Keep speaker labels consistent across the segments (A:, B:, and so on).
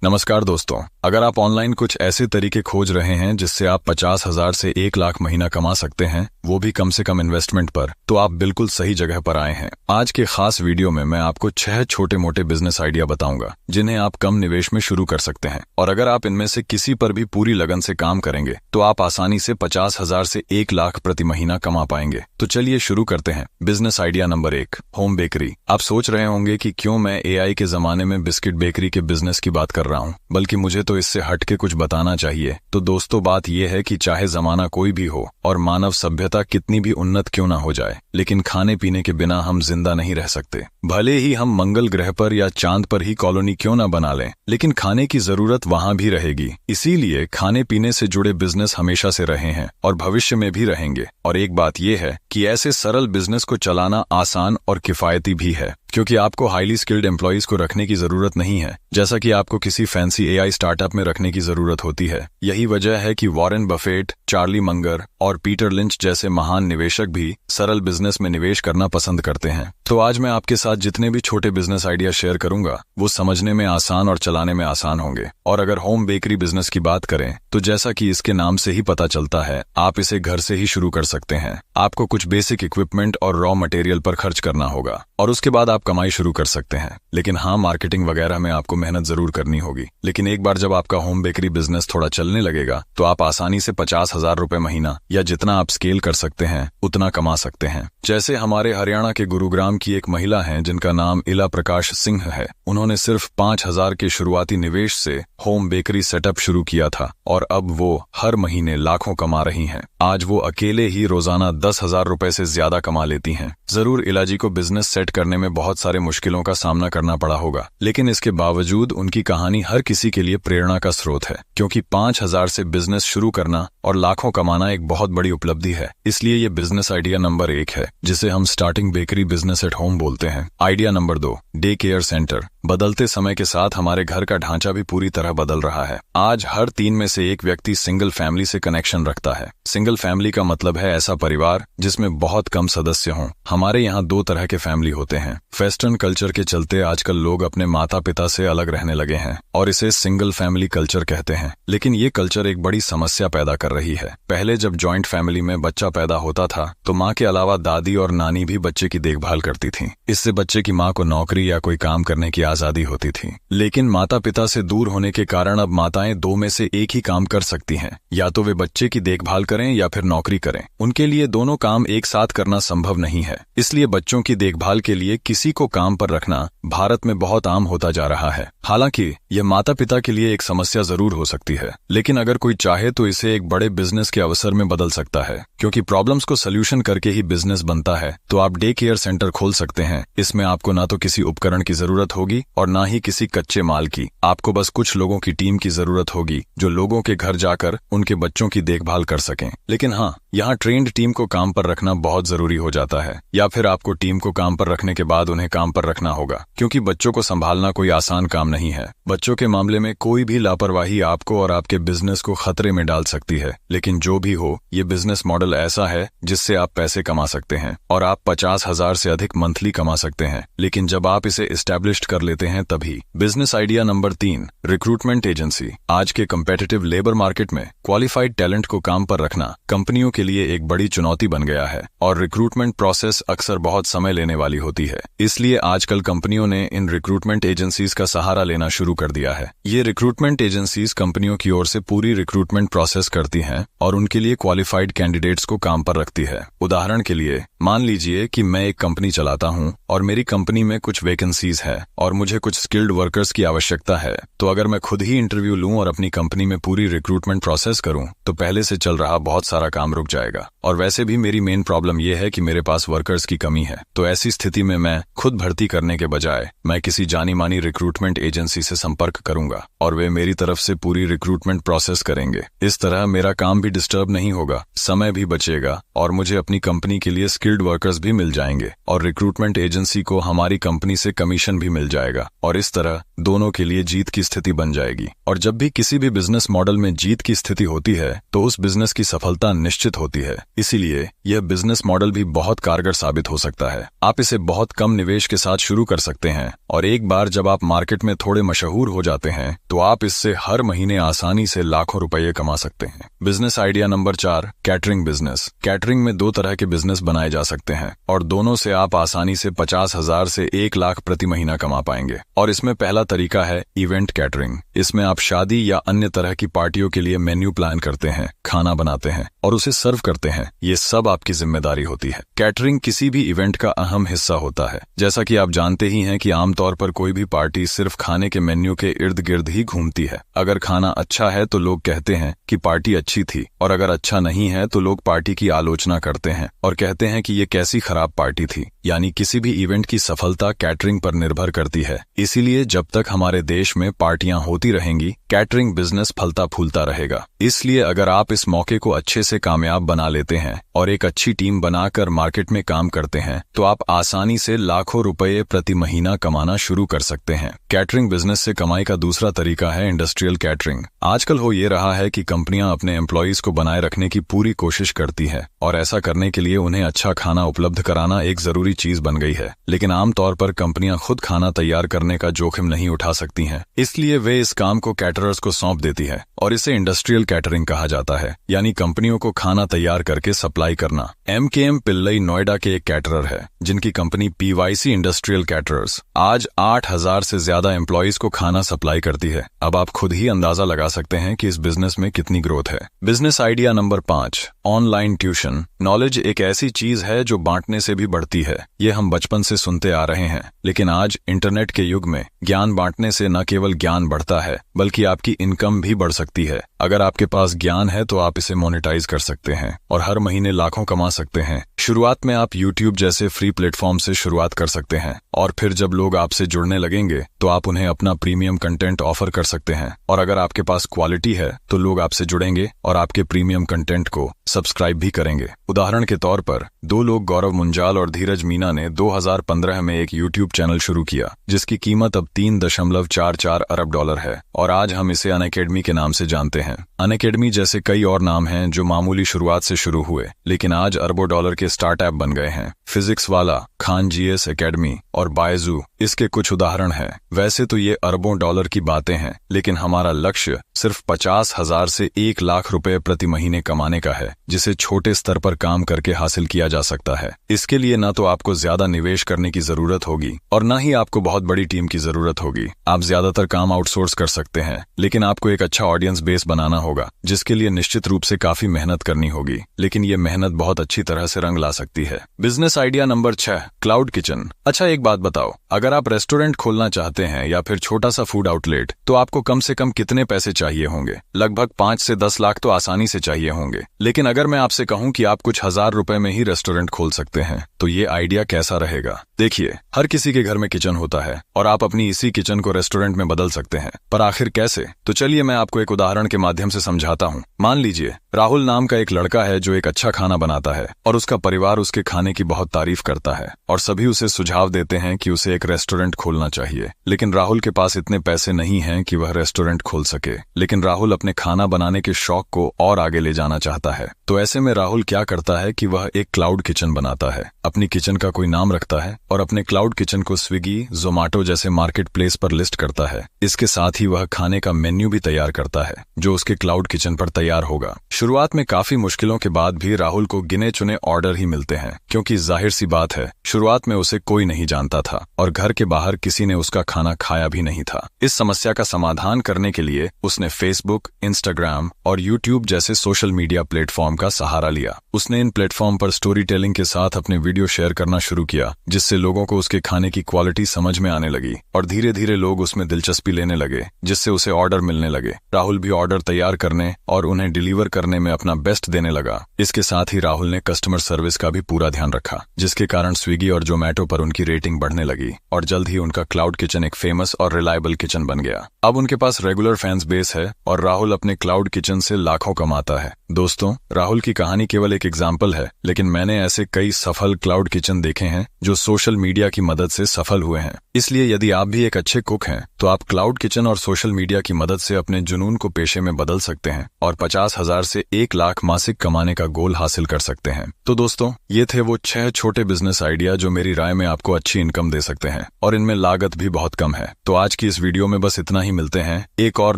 A: नमस्कार दोस्तों, अगर आप ऑनलाइन कुछ ऐसे तरीके खोज रहे हैं जिससे आप 50,000 से 1 लाख महीना कमा सकते हैं, वो भी कम से कम इन्वेस्टमेंट पर, तो आप बिल्कुल सही जगह पर आए हैं। आज के खास वीडियो में मैं आपको 6 छोटे मोटे बिजनेस आइडिया बताऊंगा जिन्हें आप कम निवेश में शुरू कर सकते हैं, और अगर आप इनमें से किसी पर भी पूरी लगन से काम करेंगे तो आप आसानी से 50,000 से 1 लाख प्रति महीना कमा पाएंगे। तो चलिए शुरू करते हैं। Business idea number 1, home bakery. आप सोच रहे होंगे कि क्यों मैं एआई के जमाने में बिस्किट बेकरी के बिजनेस की बात कर रहा हूं, बल्कि मुझे तो इससे हटके कुछ बताना चाहिए। तो दोस्तों, बात यह है कि चाहे जमाना कोई भी हो और मानव सभ्यता कितनी भी उन्नत क्यों ना हो जाए, लेकिन खाने पीने के बिना हम जिंदा नहीं रह सकते। भले ही हम मंगल ग्रह पर या चांद पर ही कॉलोनी क्यों ना बना लें, लेकिन खाने की जरूरत वहां भी रहेगी। इसीलिए खाने पीने से जुड़े बिजनेस हमेशा से रहे हैं और भविष्य में भी रहेंगे। और एक बात यह है कि ऐसे सरल बिजनेस को चलाना आसान और किफायती भी है, क्योंकि आपको हाईली स्किल्ड एम्प्लॉइज को रखने की जरूरत नहीं है, जैसा कि आपको किसी फैंसी एआई स्टार्टअप में रखने की जरूरत होती है। यही वजह है कि वॉरेन बफेट, चार्ली मंगर और पीटर लिंच जैसे महान निवेशक भी सरल बिजनेस में निवेश करना पसंद करते हैं। तो आज मैं आपके साथ जितने भी छोटे बिजनेस आइडिया शेयर करूंगा, वो समझने में आसान और चलाने में आसान होंगे। और अगर होम बेकरी बिजनेस की बात करें, तो जैसा कि इसके नाम से ही पता चलता है, आप इसे घर से ही शुरू कर सकते हैं। आपको कुछ बेसिक इक्विपमेंट और रॉ मटेरियल पर खर्च करना होगा और उसके बाद आप कमाई शुरू कर सकते हैं। लेकिन हाँ, मार्केटिंग वगैरह में आपको मेहनत जरूर करनी होगी। लेकिन एक बार जब आपका होम बेकरी बिजनेस थोड़ा चलने लगेगा, तो आप आसानी से 50,000 रुपए महीना या जितना आप स्केल कर सकते हैं उतना कमा सकते हैं। जैसे हमारे हरियाणा के गुरुग्राम की एक महिला हैं जिनका नाम इला प्रकाश सिंह है। उन्होंने सिर्फ 5,000 के शुरुआती निवेश से होम बेकरी सेटअप शुरू किया था और अब वो हर महीने लाखों कमा रही हैं। आज वो अकेले ही रोजाना 10,000 रुपए से ज्यादा कमा लेती हैं। जरूर इला जी को बिजनेस सेट करने में बहुत सारे मुश्किलों का सामना करना पड़ा होगा, लेकिन इसके बावजूद उनकी कहानी हर किसी के लिए प्रेरणा का स्रोत है, क्योंकि 5,000 से बिजनेस शुरू करना और लाखों कमाना एक बहुत बड़ी उपलब्धि है। इसलिए ये बिजनेस आइडिया नंबर 1 है, जिसे हम starting bakery business at home बोलते हैं। Idea number 2, day care centre. बदलते समय के साथ हमारे घर का ढांचा भी पूरी तरह बदल रहा है। आज हर 3 में से 1 व्यक्ति सिंगल फैमिली से कनेक्शन रखता है। सिंगल फैमिली का मतलब है ऐसा परिवार जिसमें बहुत कम सदस्य हों। हमारे यहाँ 2 तरह के फैमिली होते हैं। वेस्टर्न कल्चर के चलते आजकल लोग अपने माता पिता से अलग रहने लगे हैं और इसे सिंगल फैमिली कल्चर कहते हैं। लेकिन ये कल्चर एक बड़ी समस्या पैदा कर रही है। पहले जब जॉइंट फैमिली में बच्चा पैदा होता था, तो माँ के अलावा दादी और नानी भी बच्चे की देखभाल करती थीं। इससे बच्चे की माँ को नौकरी या कोई काम करने की आजादी होती थी। लेकिन माता पिता से दूर होने के कारण अब माताएं 2 में से 1 ही काम कर सकती हैं। या तो वे बच्चे की देखभाल करें या फिर नौकरी करें। उनके लिए दोनों काम एक साथ करना संभव नहीं है। इसलिए बच्चों की देखभाल के लिए किसी को काम पर रखना भारत में बहुत आम होता जा रहा है। हालांकि यह माता पिता के लिए एक समस्या जरूर हो सकती है, लेकिन अगर कोई चाहे तो इसे एक बड़े बिजनेस के अवसर में बदल सकता है, क्योंकि प्रॉब्लम्स को सॉल्यूशन करके ही बिजनेस बनता है। तो आप डे केयर सेंटर खोल सकते हैं। इसमें आपको ना तो किसी उपकरण की जरूरत होगी और ना ही किसी कच्चे माल की। आपको बस कुछ लोगों की टीम की जरूरत होगी जो लोगों के घर जाकर उनके बच्चों की देखभाल कर सकें। लेकिन हाँ, यहाँ ट्रेन्ड टीम को काम पर रखना बहुत जरूरी हो जाता है, या फिर आपको टीम को काम पर रखने के बाद उन्हें काम पर रखना होगा, क्योंकि बच्चों को संभालना कोई आसान काम नहीं है। बच्चों के मामले में कोई भी लापरवाही आपको और आपके बिजनेस को खतरे में डाल सकती है। लेकिन जो भी हो, ये बिजनेस मॉडल ऐसा है जिससे आप पैसे कमा सकते हैं और आप 50,000 से अधिक मंथली कमा सकते हैं। लेकिन जब आप इसे एस्टैब्लिश्ड कर लेते हैं तभी। Business idea number 3, recruitment agency. आज के कंपेटिटिव लेबर मार्केट में क्वालिफाइड टैलेंट को काम पर रखना कंपनियों के लिए एक बड़ी चुनौती बन गया है और रिक्रूटमेंट प्रोसेस अक्सर बहुत समय लेने वाली होती है। इसलिए आजकल कंपनियों ने इन रिक्रूटमेंट एजेंसीज का सहारा लेना शुरू कर दिया है। ये रिक्रूटमेंट एजेंसीज कंपनियों की ओर से पूरी रिक्रूटमेंट प्रोसेस करती हैं और उनके लिए क्वालिफाइड कैंडिडेट्स को काम पर रखती है। उदाहरण के लिए, मान लीजिए कि मैं एक कंपनी चलाता हूं और मेरी कंपनी में कुछ वैकेंसीज है और मुझे कुछ स्किल्ड वर्कर्स की आवश्यकता है। तो अगर मैं खुद ही इंटरव्यू लूं और अपनी कंपनी में पूरी रिक्रूटमेंट प्रोसेस करूं, तो पहले से चल रहा बहुत सारा काम रुक जाएगा। और वैसे भी मेरी मेन प्रॉब्लम यह है कि मेरे पास वर्कर्स की कमी है। तो ऐसी स्थिति में मैं खुद भर्ती करने के बजाय मैं किसी जानी मानी रिक्रूटमेंट एजेंसी से संपर्क करूंगा और वे मेरी तरफ से पूरी रिक्रूटमेंट प्रोसेस करेंगे। इस तरह मेरा काम भी डिस्टर्ब नहीं होगा, समय भी बचेगा और मुझे अपनी कंपनी के लिए स्किल्ड वर्कर्स भी मिल जाएंगे और रिक्रूटमेंट एजेंसी को हमारी कंपनी से कमीशन भी मिल जाएगा और इस तरह दोनों के लिए जीत की स्थिति बन जाएगी। और जब भी किसी भी बिजनेस मॉडल में जीत की स्थिति होती है, तो उस बिजनेस की सफलता निश्चित होती है, इसीलिए यह बिजनेस मॉडल भी बहुत कारगर साबित हो सकता है। आप इसे बहुत कम निवेश के साथ शुरू कर सकते हैं और एक बार जब आप मार्केट में थोड़े मशहूर हो जाते हैं तो आप इससे हर महीने आसानी से लाखों रुपए कमा सकते हैं। Business idea number 4, catering business. Catering में 2 तरह के बिजनेस बनाए जा सकते हैं और दोनों से आप आसानी से 50,000 से 1 लाख प्रति महीना कमा पाएंगे। और इसमें पहला तरीका है इवेंट कैटरिंग। इसमें आप शादी या अन्य तरह की पार्टियों के लिए मेन्यू प्लान करते हैं, खाना बनाते हैं और उसे सर्व करते हैं। ये सब आपकी जिम्मेदारी होती है। कैटरिंग किसी भी इवेंट का अहम हिस्सा होता है। जैसा कि आप जानते ही हैं कि आमतौर पर कोई भी पार्टी सिर्फ खाने के मेन्यू के इर्द गिर्द ही घूमती है। अगर खाना अच्छा है तो लोग कहते हैं कि पार्टी अच्छी थी, और अगर अच्छा नहीं है तो लोग पार्टी की आलोचना करते हैं और कहते हैं कि ये कैसी खराब पार्टी थी। यानी किसी भी इवेंट की सफलता कैटरिंग पर निर्भर करती है। इसीलिए जब तक हमारे देश में पार्टियां होती रहेंगी, कैटरिंग बिजनेस फलता फूलता रहेगा। इसलिए अगर आप इस मौके को अच्छे से कामयाब बना लेते हैं और एक अच्छी टीम बनाकर मार्केट में काम करते हैं तो आप आसानी से लाखों रुपए प्रति महीना कमाना शुरू कर सकते हैं। कैटरिंग बिजनेस से कमाई का दूसरा तरीका है इंडस्ट्रियल कैटरिंग। आजकल हो ये रहा है कि कंपनियां अपने एम्प्लॉइज को बनाए रखने की पूरी कोशिश करती है और ऐसा करने के लिए उन्हें अच्छा खाना उपलब्ध कराना एक जरूरी चीज बन गई है। लेकिन आमतौर पर कंपनियां खुद खाना तैयार करने का जोखिम नहीं उठा सकती हैं, इसलिए वे इस काम को कैटरर्स को सौंप देती है और इसे इंडस्ट्रियल कैटरिंग कहा जाता है, यानी कंपनियों को खाना तैयार करके सप्लाई करना। MKM पिल्लई नोएडा के एक कैटरर है जिनकी कंपनी PYC इंडस्ट्रियल कैटरर्स आज 8,000 से ज्यादा एम्प्लॉइज को खाना सप्लाई करती है। अब आप खुद ही अंदाजा लगा सकते हैं कि इस बिजनेस में कितनी ग्रोथ है। Business idea number 5, online tuition. Knowledge एक ऐसी चीज है जो बांटने से भी बढ़ती है। ये हम बचपन से सुनते आ रहे हैं, लेकिन आज इंटरनेट के युग में ज्ञान बांटने से न केवल ज्ञान बढ़ता है बल्कि आपकी इनकम भी बढ़ सकती है। अगर आपके पास ज्ञान है तो आप इसे मोनेटाइज कर सकते हैं और हर महीने लाखों कमा सकते हैं। शुरुआत में आप YouTube जैसे फ्री प्लेटफॉर्म से शुरुआत कर सकते हैं और फिर जब लोग आपसे जुड़ने लगेंगे तो आप उन्हें अपना प्रीमियम कंटेंट ऑफर कर सकते हैं। और अगर आपके पास क्वालिटी है तो लोग आपसे जुड़ेंगे और आपके प्रीमियम कंटेंट को सब्सक्राइब भी करेंगे। उदाहरण के तौर पर 2 लोग गौरव मुंजाल और धीरज मीना ने 2015 में एक YouTube चैनल शुरू किया जिसकी कीमत अब $3.44 अरब है और आज हम इसे अनअकैडमी के नाम से जानते हैं। अनअकैडमी जैसे कई और नाम हैं जो मामूली शुरुआत से शुरू हुए लेकिन आज अरबों डॉलर के स्टार्टअप बन गए हैं। फिजिक्स वाला, खान GS एकेडमी और बायजू इसके कुछ उदाहरण हैं। वैसे तो ये अरबों डॉलर की बातें हैं, लेकिन हमारा लक्ष्य सिर्फ 50,000 से 1 लाख रुपए प्रति महीने कमाने का है, जिसे छोटे स्तर पर काम करके हासिल किया जा सकता है। इसके लिए न तो आपको ज्यादा निवेश करने की जरूरत होगी और न ही आपको बहुत बड़ी टीम की जरूरत होगी। आप ज्यादातर काम आउटसोर्स कर सकते हैं, लेकिन आपको एक अच्छा ऑडियंस बेस बनाना होगा जिसके लिए निश्चित रूप से काफी मेहनत करनी होगी, लेकिन ये मेहनत बहुत अच्छी तरह से रंग ला सकती है। Business idea number 6, cloud kitchen. अच्छा, एक बात बताओ, अगर आप रेस्टोरेंट खोलना चाहते हैं या फिर छोटा सा फूड आउटलेट तो आपको कम से कम कितने पैसे चाहिए होंगे? लगभग 5 से 10 लाख तो आसानी से चाहिए होंगे। लेकिन अगर मैं आपसे कहूं कि आप कुछ हजार रुपए में ही रेस्टोरेंट खोल सकते हैं तो ये आइडिया कैसा रहेगा? देखिए, हर किसी के घर में किचन होता है और आप अपनी इसी किचन को रेस्टोरेंट में बदल सकते हैं, पर आखिर कैसे? तो चलिए मैं आपको एक उदाहरण के माध्यम से समझाता हूँ। मान लीजिए राहुल नाम का एक लड़का है जो एक अच्छा खाना बनाता है और उसका परिवार उसके खाने की बहुत तारीफ करता है और सभी उसे सुझाव देते हैं कि उसे एक रेस्टोरेंट खोलना चाहिए। लेकिन राहुल के पास इतने पैसे नहीं हैं कि वह रेस्टोरेंट खोल सके। लेकिन राहुल अपने खाना बनाने के शौक को और आगे ले जाना चाहता है। तो ऐसे में राहुल क्या करता है कि वह एक क्लाउड किचन बनाता है, अपनी किचन का कोई नाम रखता है और अपने क्लाउड किचन को स्विगी, जोमेटो जैसे मार्केट प्लेस पर लिस्ट करता है। इसके साथ ही वह खाने का मेन्यू भी तैयार करता है जो उसके क्लाउड किचन पर तैयार होगा। शुरुआत में काफी मुश्किलों के बाद भी राहुल को गिने चुने ऑर्डर ही मिलते हैं, क्योंकि जाहिर सी बात है शुरुआत में उसे कोई नहीं जानता था और घर के बाहर किसी ने उसका खाना खाया भी नहीं था। इस समस्या का समाधान करने के लिए उसने फेसबुक, इंस्टाग्राम और यूट्यूब जैसे सोशल मीडिया प्लेटफॉर्म का सहारा लिया। उसने इन प्लेटफॉर्म पर स्टोरी टेलिंग के साथ अपने वीडियो शेयर करना शुरू किया, जिससे लोगों को उसके खाने की क्वालिटी समझ में आने लगी और धीरे धीरे लोग उसमें दिलचस्पी लेने लगे, जिससे उसे ऑर्डर मिलने लगे। राहुल भी ऑर्डर तैयार करने और उन्हें डिलीवर करने में अपना बेस्ट देने लगा। इसके साथ ही राहुल ने कस्टमर सर्विस का भी पूरा ध्यान रखा, जिसके कारण स्विगी और जोमेटो पर उनकी रेटिंग बढ़ने लगी और जल्द ही उनका क्लाउड किचन एक फेमस और रिलायबल किचन बन गया। अब उनके पास रेगुलर फैंस बेस है और राहुल अपने क्लाउड किचन से लाखों कमाता है। दोस्तों, राहुल की कहानी केवल एक एग्जाम्पल है, लेकिन मैंने ऐसे कई सफल क्लाउड किचन देखे हैं जो सोशल मीडिया की मदद से सफल हुए हैं। इसलिए यदि आप भी एक अच्छे कुक हैं तो आप क्लाउड किचन और सोशल मीडिया की मदद से अपने जुनून को पेशे में बदल सकते हैं और 50,000 से 1 लाख मासिक कमाने का गोल हासिल कर सकते हैं। तो दोस्तों, ये थे वो 6 छोटे बिजनेस आइडिया जो मेरी राय में आपको अच्छी इनकम दे सकते हैं और इनमें लागत भी बहुत कम है। तो आज की इस वीडियो में बस इतना ही। मिलते हैं एक और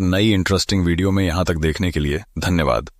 A: नई इंटरेस्टिंग वीडियो में। यहाँ तक देखने के लिए धन्यवाद।